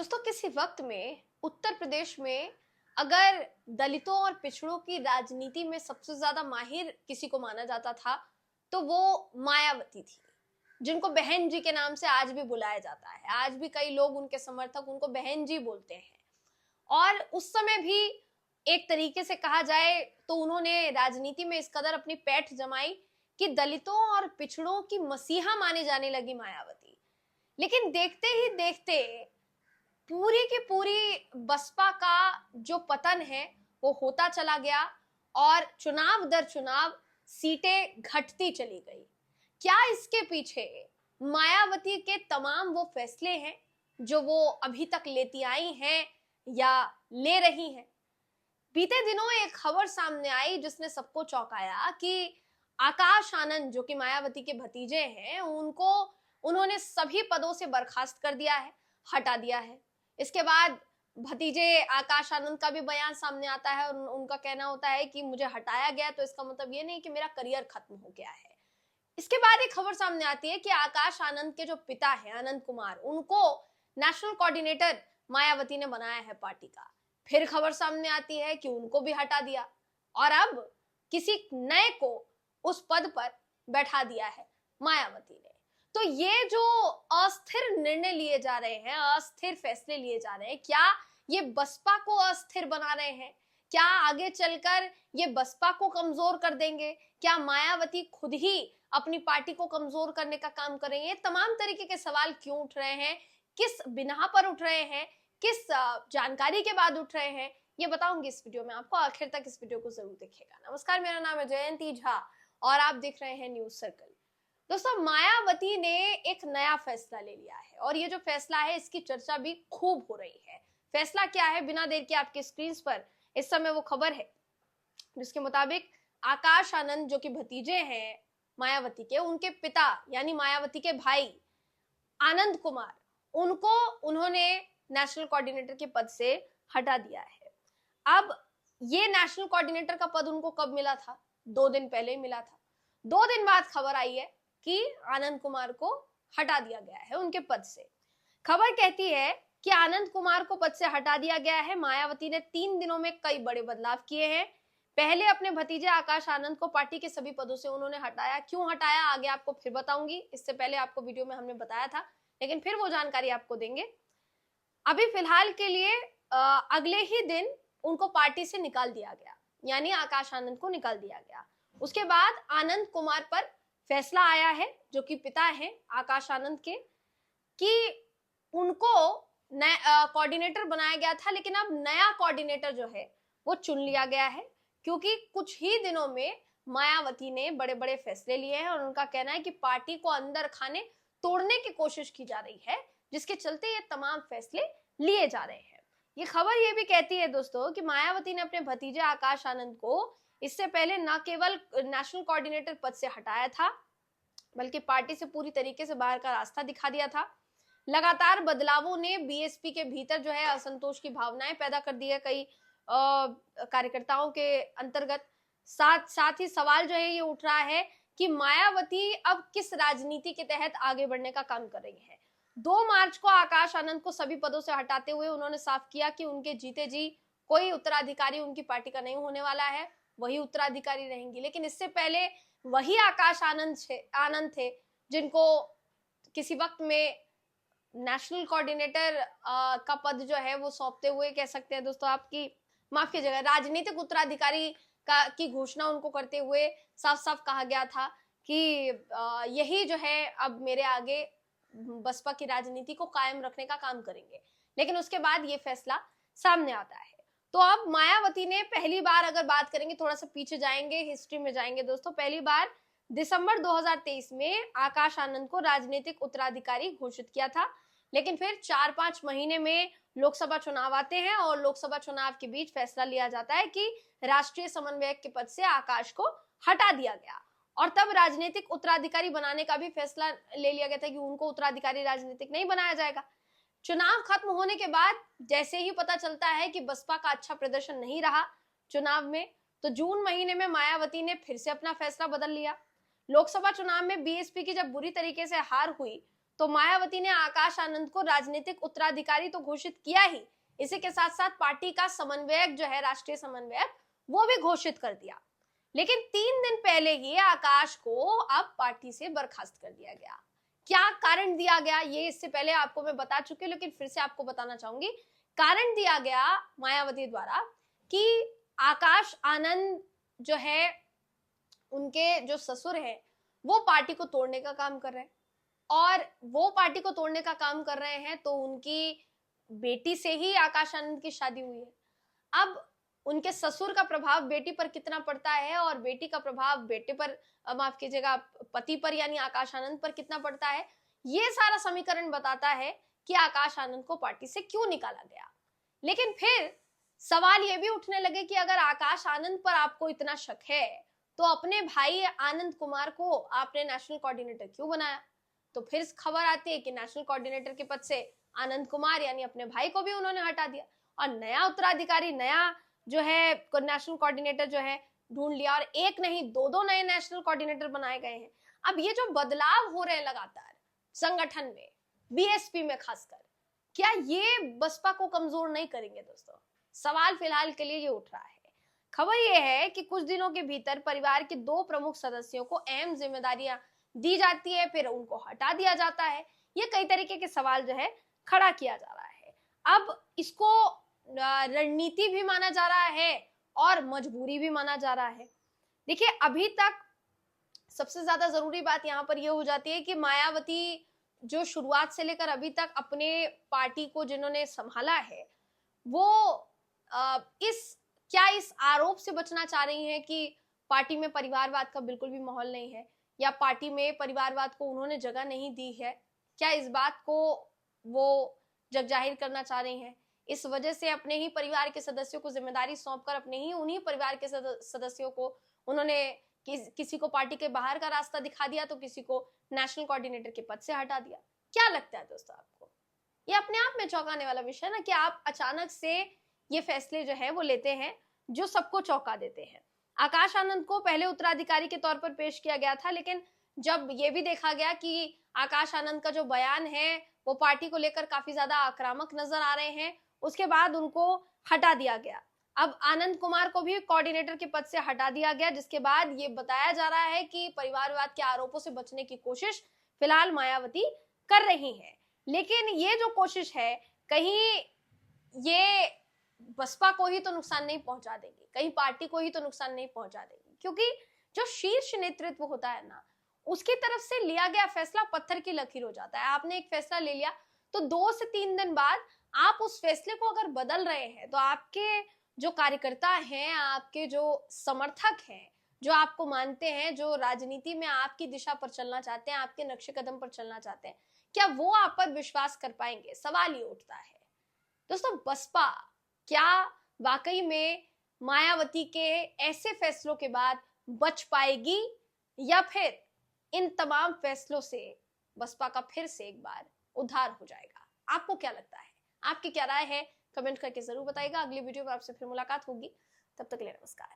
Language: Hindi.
दोस्तों, किसी वक्त में उत्तर प्रदेश में अगर दलितों और पिछड़ों की राजनीति में सबसे ज्यादा माहिर किसी को माना जाता था तो वो मायावती थी, जिनको बहन जी के नाम से आज भी बुलाया जाता है। आज भी कई लोग, उनके समर्थक, उनको बहन जी बोलते हैं। और उस समय भी एक तरीके से कहा जाए तो उन्होंने राजनीति में इस कदर अपनी पैठ जमाई कि दलितों और पिछड़ों की मसीहा माने जाने लगी मायावती। लेकिन देखते ही देखते पूरी की पूरी बसपा का जो पतन है वो होता चला गया और चुनाव दर चुनाव सीटें घटती चली गई। क्या इसके पीछे मायावती के तमाम वो फैसले हैं जो वो अभी तक लेती आई हैं या ले रही हैं? बीते दिनों एक खबर सामने आई जिसने सबको चौंकाया कि आकाश आनंद, जो कि मायावती के भतीजे हैं, उनको उन्होंने सभी पदों से बर्खास्त कर दिया है, हटा दिया है। इसके बाद भतीजे आकाश आनंद का भी बयान सामने आता है और उनका कहना होता है कि मुझे हटाया गया तो इसका मतलब ये नहीं कि मेरा करियर खत्म हो गया है। इसके बाद एक खबर सामने आती है कि आकाश आनंद के जो पिता हैं आनंद कुमार, उनको नेशनल कोऑर्डिनेटर मायावती ने बनाया है पार्टी का। फिर खबर सामने आती है कि उनको भी हटा दिया और अब किसी नए को उस पद पर बैठा दिया है मायावती ने। तो ये जो अस्थिर निर्णय लिए जा रहे हैं, अस्थिर फैसले लिए जा रहे हैं, क्या ये बसपा को अस्थिर बना रहे हैं? क्या आगे चलकर ये बसपा को कमजोर कर देंगे? क्या मायावती खुद ही अपनी पार्टी को कमजोर करने का काम करेंगे? तमाम तरीके के सवाल क्यों उठ रहे हैं, किस बिना पर उठ रहे हैं, किस जानकारी के बाद उठ रहे हैं, ये बताऊंगी इस वीडियो में आपको। आखिर तक इस वीडियो को जरूर देखिएगा। नमस्कार, मेरा नाम है जयंती झा और आप देख रहे हैं न्यूज सर्कल। दोस्तों, मायावती ने एक नया फैसला ले लिया है और ये जो फैसला है इसकी चर्चा भी खूब हो रही है। फैसला क्या है, बिना देर के आपके स्क्रीन पर इस समय वो खबर है जिसके मुताबिक आकाश आनंद, जो कि भतीजे हैं मायावती के, उनके पिता यानी मायावती के भाई आनंद कुमार, उनको उन्होंने नेशनल कोऑर्डिनेटर के पद से हटा दिया है। अब ये नेशनल कोऑर्डिनेटर का पद उनको कब मिला था? 2 दिन पहले मिला था। 2 दिन बाद खबर आई है कि आनंद कुमार को हटा दिया गया है उनके पद से। खबर कहती है कि आनंद कुमार को पद से हटा दिया गया है। मायावती ने 3 दिनों में कई बड़े बदलाव किए हैं। पहले अपने भतीजे आकाश आनंद को पार्टी के सभी पदों से उन्होंने हटाया। क्यों हटाया आगे आपको फिर बताऊंगी। इससे पहले आपको वीडियो में हमने बताया था, लेकिन फिर वो जानकारी आपको देंगे। अभी फिलहाल के लिए अगले ही दिन उनको पार्टी से निकाल दिया गया, यानी आकाश आनंद को निकाल दिया गया। उसके बाद आनंद कुमार पर फैसला आया है, जो कि पिता हैं आकाश आनंद के, कि उनको कोऑर्डिनेटर बनाया गया था, लेकिन अब नया कोऑर्डिनेटर जो है वो चुन लिया गया है, क्योंकि कुछ ही दिनों में मायावती ने बड़े बड़े फैसले लिए हैं और उनका कहना है कि पार्टी को अंदर खाने तोड़ने की कोशिश की जा रही है, जिसके चलते ये तमाम फैसले लिए जा रहे हैं। ये खबर ये भी कहती है दोस्तों कि मायावती ने अपने भतीजे आकाश आनंद को इससे पहले न केवल नेशनल कोऑर्डिनेटर पद से हटाया था, बल्कि पार्टी से पूरी तरीके से बाहर का रास्ता दिखा दिया था। लगातार बदलावों ने बीएसपी के भीतर जो है असंतोष की भावनाएं पैदा कर दी है कई कार्यकर्ताओं के अंतर्गत। साथ ही सवाल जो है ये उठ रहा है कि मायावती अब किस राजनीति के तहत आगे बढ़ने का काम कर रही है। 2 मार्च को आकाश आनंद को सभी पदों से हटाते हुए उन्होंने साफ किया कि उनके जीते जी कोई उत्तराधिकारी उनकी पार्टी का नहीं होने वाला है, वही उत्तराधिकारी रहेंगी। लेकिन इससे पहले वही आकाश आनंद थे जिनको किसी वक्त में नेशनल कोऑर्डिनेटर का पद जो है वो सौंपते हुए, कह सकते हैं दोस्तों, आपकी माफ कीजिएगा, राजनीतिक उत्तराधिकारी की घोषणा उनको करते हुए साफ साफ कहा गया था कि यही जो है अब मेरे आगे बसपा की राजनीति को कायम रखने का काम करेंगे। लेकिन उसके बाद ये फैसला सामने आता है। तो अब मायावती ने पहली बार, अगर बात करेंगे, थोड़ा सा पीछे जाएंगे, हिस्ट्री में जाएंगे दोस्तों, पहली बार दिसंबर 2023 में आकाश आनंद को राजनीतिक उत्तराधिकारी घोषित किया था। लेकिन फिर 4-5 महीने में लोकसभा चुनाव आते हैं और लोकसभा चुनाव के बीच फैसला लिया जाता है कि राष्ट्रीय समन्वयक के पद से आकाश को हटा दिया गया और तब राजनीतिक उत्तराधिकारी बनाने का भी फैसला ले लिया गया था कि उनको उत्तराधिकारी राजनीतिक नहीं बनाया जाएगा। चुनाव खत्म होने के बाद जैसे ही पता चलता है कि बसपा का अच्छा प्रदर्शन नहीं रहा चुनाव में, तो जून महीने में मायावती ने फिर से अपना फैसला बदल लिया। लोकसभा चुनाव में बीएसपी की जब बुरी तरीके से हार हुई तो मायावती ने आकाश आनंद को राजनीतिक उत्तराधिकारी तो घोषित किया ही, इसी के साथ साथ पार्टी का समन्वयक जो है, राष्ट्रीय समन्वयक, वो भी घोषित कर दिया। लेकिन 3 दिन पहले ही आकाश को अब पार्टी से बर्खास्त कर दिया गया। क्या कारण दिया गया ये इससे पहले आपको मैं बता चुकी हूँ, लेकिन फिर से आपको बताना चाहूंगी। कारण दिया गया मायावती द्वारा कि आकाश आनंद जो है, उनके जो ससुर है, वो पार्टी को तोड़ने का काम कर रहे हैं, और वो पार्टी को तोड़ने का काम कर रहे हैं तो उनकी बेटी से ही आकाश आनंद की शादी हुई है। अब उनके ससुर का प्रभाव बेटी पर कितना पड़ता है और बेटी का प्रभाव बेटे पर, माफ कीजिएगा, पति पर यानी आकाश आनंद पर कितना पड़ता है, ये सारा समीकरण बताता है कि आकाश आनंद को पार्टी से क्यों निकाला गया। लेकिन फिर सवाल ये भी उठने लगे कि अगर आकाश आनंद पर आपको इतना शक है तो अपने भाई आनंद कुमार को आपने नेशनल कोऑर्डिनेटर क्यों बनाया। तो फिर खबर आती है कि नेशनल कोऑर्डिनेटर के पद से आनंद कुमार यानी अपने भाई को भी उन्होंने हटा दिया और नया उत्तराधिकारी, नया जो है नेशनल कोऑर्डिनेटर जो है ढूंढ लिया, और एक नहीं 2 नए नेशनल कोऑर्डिनेटर बनाए गए हैं। अब ये जो बदलाव हो रहे हैं लगातार संगठन में, बीएसपी में खासकर, क्या ये बसपा को कमजोर नहीं करेंगे दोस्तों? सवाल फिलहाल के लिए ये उठ रहा है। खबर ये है कि कुछ दिनों के भीतर परिवार के 2 प्रमुख सदस्यों को अहम जिम्मेदारियां दी जाती है, फिर उनको हटा दिया जाता है। ये कई तरीके के सवाल जो है खड़ा किया जा रहा है। अब इसको रणनीति भी माना जा रहा है और मजबूरी भी माना जा रहा है। देखिए, अभी तक सबसे ज्यादा जरूरी बात यहाँ पर यह हो जाती है कि मायावती जो शुरुआत से लेकर अभी तक अपने पार्टी को जिन्होंने संभाला है, वो इस आरोप से बचना चाह रही हैं कि पार्टी में परिवारवाद का बिल्कुल भी माहौल नहीं है, या पार्टी में परिवारवाद को उन्होंने जगह नहीं दी है। क्या इस बात को वो जग जाहिर करना चाह रही हैं? इस वजह से अपने ही परिवार के सदस्यों को जिम्मेदारी सौंपकर अपने ही उन्हीं परिवार के सदस्यों को उन्होंने किसी को पार्टी के बाहर का रास्ता दिखा दिया तो किसी को नेशनल कोऑर्डिनेटर के पद से हटा दिया। क्या लगता है दोस्तों आपको? ये अपने आप में चौंकाने वाला विषय है ना, कि आप अचानक से ये फैसले जो है वो लेते हैं जो सबको चौंका देते हैं। आकाश आनंद को पहले उत्तराधिकारी के तौर पर पेश किया गया था, लेकिन जब ये भी देखा गया कि आकाश आनंद का जो बयान है वो पार्टी को लेकर काफी ज्यादा आक्रामक नजर आ रहे हैं, उसके बाद उनको हटा दिया गया। अब आनंद कुमार को भी कोऑर्डिनेटर के पद से हटा दिया गया, जिसके बाद ये बताया जा रहा है कि परिवारवाद के आरोपों से बचने की कोशिश फिलहाल मायावती कर रही हैं। लेकिन ये जो कोशिश है, कहीं ये बसपा को ही तो नुकसान नहीं पहुंचा देगी, कहीं पार्टी को ही तो नुकसान नहीं पहुंचा देगी, क्योंकि जो शीर्ष नेतृत्व होता है ना, उसकी तरफ से लिया गया फैसला पत्थर की लकीर हो जाता है। आपने एक फैसला ले लिया तो 2 से 3 दिन बाद आप उस फैसले को अगर बदल रहे हैं तो आपके जो कार्यकर्ता हैं, आपके जो समर्थक हैं, जो आपको मानते हैं, जो राजनीति में आपकी दिशा पर चलना चाहते हैं, आपके नक्शे कदम पर चलना चाहते हैं, क्या वो आप पर विश्वास कर पाएंगे? सवाल ये उठता है दोस्तों। बसपा क्या वाकई में मायावती के ऐसे फैसलों के बाद बच पाएगी, या फिर इन तमाम फैसलों से बसपा का फिर से एक बार उद्धार हो जाएगा? आपको क्या लगता है? आपकी क्या राय है? कमेंट करके जरूर बताइएगा। अगली वीडियो में आपसे फिर मुलाकात होगी, तब तक के लिए नमस्कार।